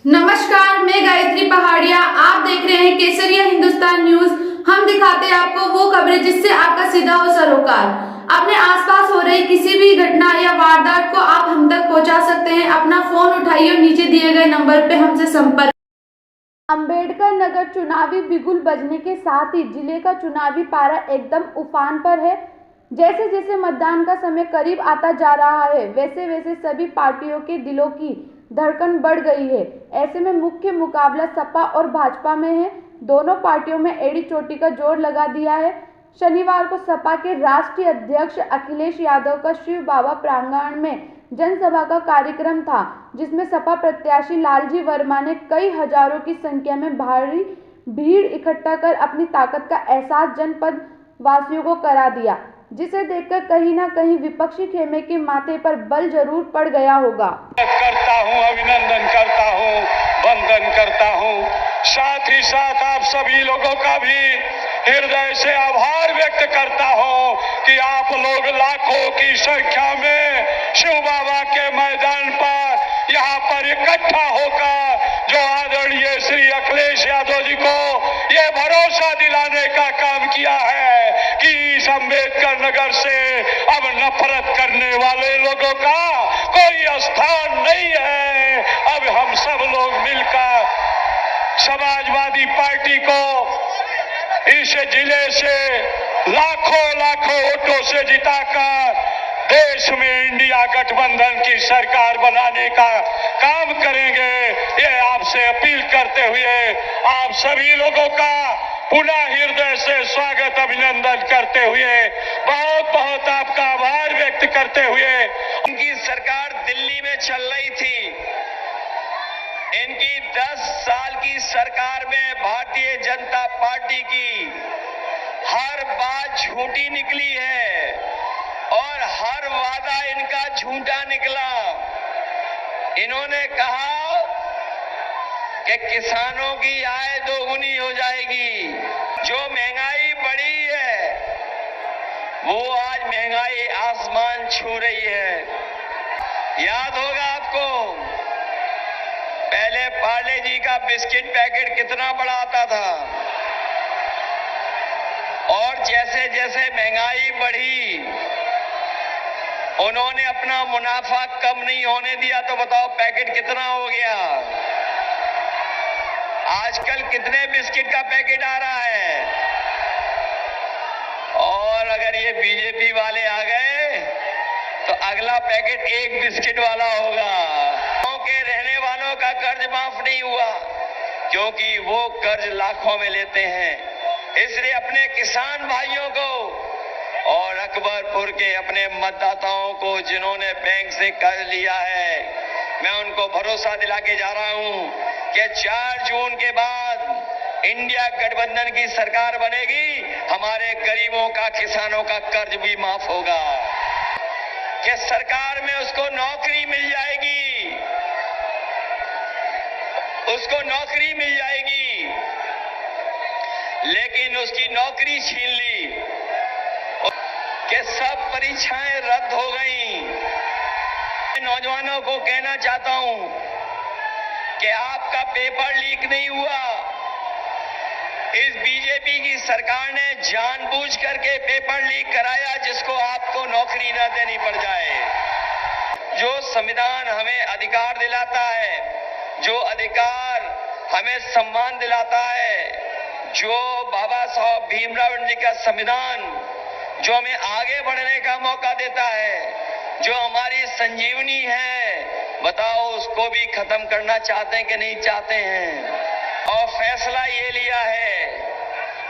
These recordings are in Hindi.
नमस्कार, मैं गायत्री पहाड़िया। आप देख रहे हैं केसरिया हिंदुस्तान न्यूज। हम दिखाते हैं आपको वो खबरें जिससे आपका सीधा हो सरोकार। अपने आसपास हो रही किसी भी घटना या वारदात को आप हम तक पहुंचा सकते हैं। अपना फोन उठाइए और नीचे दिए गए नंबर पे हमसे संपर्क। अंबेडकर नगर चुनावी बिगुल बजने के साथ ही जिले का चुनावी पारा एकदम उफान पर है। जैसे जैसे मतदान का समय करीब आता जा रहा है, वैसे वैसे सभी पार्टियों के दिलों की धड़कन बढ़ गई है। ऐसे में मुख्य मुकाबला सपा और भाजपा में है। दोनों पार्टियों में एड़ी चोटी का जोर लगा दिया है। शनिवार को सपा के राष्ट्रीय अध्यक्ष अखिलेश यादव का शिव बाबा प्रांगण में जनसभा का कार्यक्रम था, जिसमें सपा प्रत्याशी लालजी वर्मा ने कई हजारों की संख्या में भारी भीड़ इकट्ठा कर अपनी ताकत का एहसास जनपद वासियों को करा दिया, जिसे देखकर कहीं ना कहीं विपक्षी खेमे के माथे पर बल जरूर पड़ गया होगा। करता हूं, अभिनंदन करता हूं, वंदन करता हूं। साथ ही साथ आप सभी लोगों का भी हृदय से आभार व्यक्त करता हूं कि आप लोग लाखों की संख्या में शिव बाबा के मैदान पर यहाँ पर इकट्ठा होकर जो आदरणीय श्री अखिलेश यादव जी को ये भरोसा दिलाने का काम किया है कि इस अम्बेडकर नगर से अब नफरत करने वाले लोगों का कोई स्थान नहीं है। अब हम सब लोग मिलकर समाजवादी पार्टी को इस जिले से लाखों लाखों वोटों से जिताकर देश में इंडिया गठबंधन की सरकार बनाने का काम करेंगे। ये आपसे अपील करते हुए आप सभी लोगों का पुनः हृदय से स्वागत अभिनंदन करते हुए बहुत बहुत आपका आभार व्यक्त करते हुए, इनकी सरकार दिल्ली में चल रही थी। इनकी 10 साल की सरकार में भारतीय जनता पार्टी की हर बात झूठी निकली है और हर वादा इनका झूठा निकला। इन्होंने कहा कि किसानों की आय दोगुनी हो जाएगी। जो महंगाई बढ़ी है वो आज महंगाई आसमान छू रही है। याद होगा आपको, पहले पार्ले जी का बिस्किट पैकेट कितना बड़ा आता था और जैसे जैसे महंगाई बढ़ी उन्होंने अपना मुनाफा कम नहीं होने दिया। तो बताओ पैकेट कितना हो गया? आजकल कितने बिस्किट का पैकेट आ रहा है? और अगर ये बीजेपी वाले आ गए तो अगला पैकेट एक बिस्किट वाला होगा। गांव के रहने वालों का कर्ज माफ नहीं हुआ क्योंकि वो कर्ज लाखों में लेते हैं। इसलिए अपने किसान भाइयों को और अकबरपुर के अपने मतदाताओं को जिन्होंने बैंक से कर्ज लिया है, मैं उनको भरोसा दिला के जा रहा हूं कि 4 जून के बाद इंडिया गठबंधन की सरकार बनेगी। हमारे गरीबों का, किसानों का कर्ज भी माफ होगा, कि सरकार में उसको नौकरी मिल जाएगी, उसको नौकरी मिल जाएगी। लेकिन उसकी नौकरी छीन ली कि सब परीक्षाएं रद्द हो गई। नौजवानों को कहना चाहता हूं कि आपका पेपर लीक नहीं हुआ। इस बीजेपी की सरकार ने जानबूझ करके पेपर लीक कराया जिसको आपको नौकरी न देनी पड़ जाए। जो संविधान हमें अधिकार दिलाता है, जो अधिकार हमें सम्मान दिलाता है, जो बाबा साहब भीमराव जी का संविधान जो हमें आगे बढ़ने का मौका देता है, जो हमारी संजीवनी है, बताओ उसको भी खत्म करना चाहते हैं कि नहीं चाहते हैं? और फैसला ये लिया है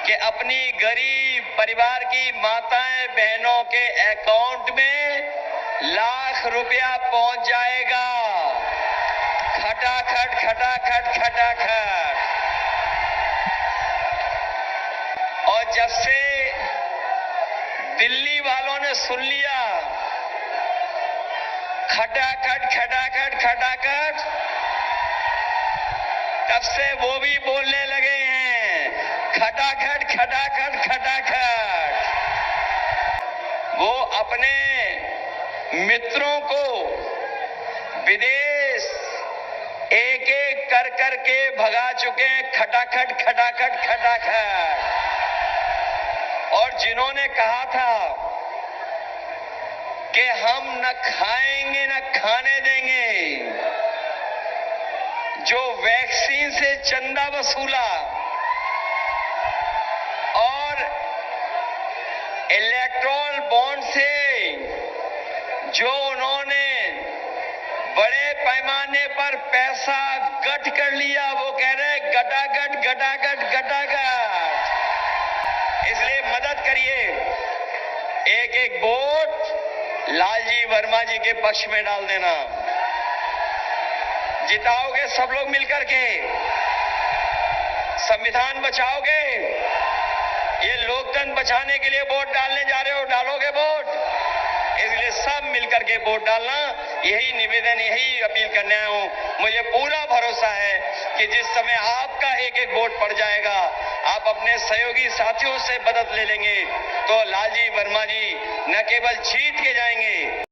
कि अपनी गरीब परिवार की माताएं बहनों के अकाउंट में लाख रुपया पहुंच जाएगा। खटाखट खटाखट खटाखट। और जब से दिल्ली वालों ने सुन लिया खटाखट खटाखट खटाखट, तब से वो भी बोलने लगे हैं खटाखट खटाखट खटाखट। वो अपने मित्रों को विदेश एक एक कर करके भगा चुके हैं, खटाखट खटाखट खटाखट। और जिन्होंने कहा था कि हम न खाएंगे न खाने देंगे, जो वैक्सीन से चंदा वसूला और इलेक्ट्रॉल बॉन्ड से जो उन्होंने बड़े पैमाने पर पैसा गठ कर लिया, वो कह रहे गटागट गटागट गटागट। इसलिए मदद करिए, एक एक वोट लालजी वर्मा जी के पक्ष में डाल देना। जिताओगे सब लोग मिलकर के, संविधान बचाओगे, ये लोकतंत्र बचाने के लिए वोट डालने जा रहे हो, डालोगे वोट। इसलिए सब मिलकर के वोट डालना, यही निवेदन, यही अपील करने आया हूं। मुझे पूरा भरोसा है कि जिस समय आपका एक एक वोट पड़ जाएगा, आप अपने सहयोगी साथियों से मदद ले लेंगे, तो लालजी वर्मा जी न केवल जीत के जाएंगे